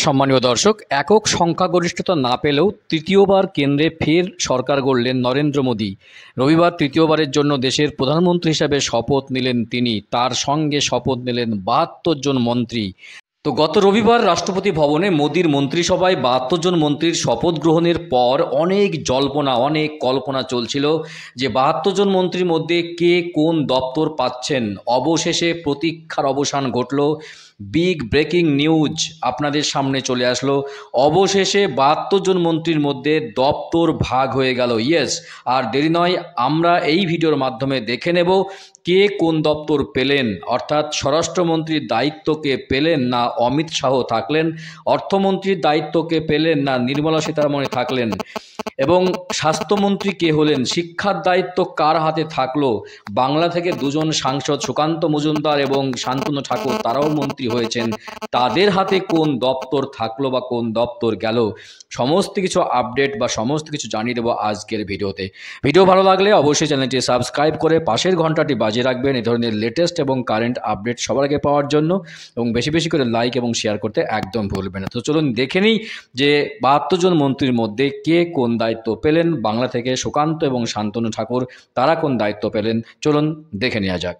সম্মানীয় দর্শক, একক সংখ্যাগরিষ্ঠতা না পেলেও তৃতীয়বার কেন্দ্রে ফের সরকার গড়লেন নরেন্দ্র মোদী। রবিবার তৃতীয়বারের জন্য দেশের প্রধানমন্ত্রী হিসাবে শপথ নিলেন তিনি। তার সঙ্গে শপথ নিলেন ৭২ জন মন্ত্রী। তো গত রবিবার রাষ্ট্রপতি ভবনে মোদীর মন্ত্রিসভায় ৭২ জন মন্ত্রীর শপথ গ্রহণের পর অনেক জল্পনা, অনেক কল্পনা চলছিল যে ৭২ জন মন্ত্রীর মধ্যে কে কোন দপ্তর পাচ্ছেন। অবশেষে প্রতীক্ষার অবসান ঘটল। বিগ ব্রেকিং নিউজ আপনাদের সামনে চলে আসলো। অবশেষে ৭২ জন মন্ত্রীর মধ্যে দপ্তর ভাগ হয়ে গেল। ইয়েস, আর দেরি নয়, আমরা এই ভিডিওর মাধ্যমে দেখে নেব কে কোন দপ্তর পেলেন। অর্থাৎ স্বরাষ্ট্রমন্ত্রীর দায়িত্বকে পেলেন না অমিত শাহ থাকলেন, অর্থমন্ত্রীর দায়িত্বকে পেলেন না নির্মলা সীতারমণী থাকলেন, এবং স্বাস্থ্যমন্ত্রী কে হলেন, শিক্ষার দায়িত্ব কার হাতে থাকলো। বাংলা থেকে দুজন সাংসদ সুকান্ত মজুমদার এবং শান্তনু ঠাকুর তারাও মন্ত্রী হয়েছেন, তাদের হাতে কোন দপ্তর থাকলো বা কোন দপ্তর গেল, সমস্ত কিছু আপডেট বা সমস্ত কিছু জানিয়ে দেবো আজকের ভিডিওতে। ভিডিও ভালো লাগলে অবশ্যই চ্যানেলটি সাবস্ক্রাইব করে পাশের ঘন্টাটি বাজিয়ে রাখবেন এই ধরনের লেটেস্ট এবং কারেন্ট আপডেট সবার আগে পাওয়ার জন্য, এবং বেশি বেশি করে লাইক এবং শেয়ার করতে একদম ভুলবেন না। তো চলুন দেখে নিই যে ৭২ জন মন্ত্রীর মধ্যে কে কোন দায়িত্ব পেলেন। বাংলা থেকে সুকান্ত এবং শান্তনু ঠাকুর তারা কোন দায়িত্ব পেলেন, চলুন দেখে নেওয়া যাক।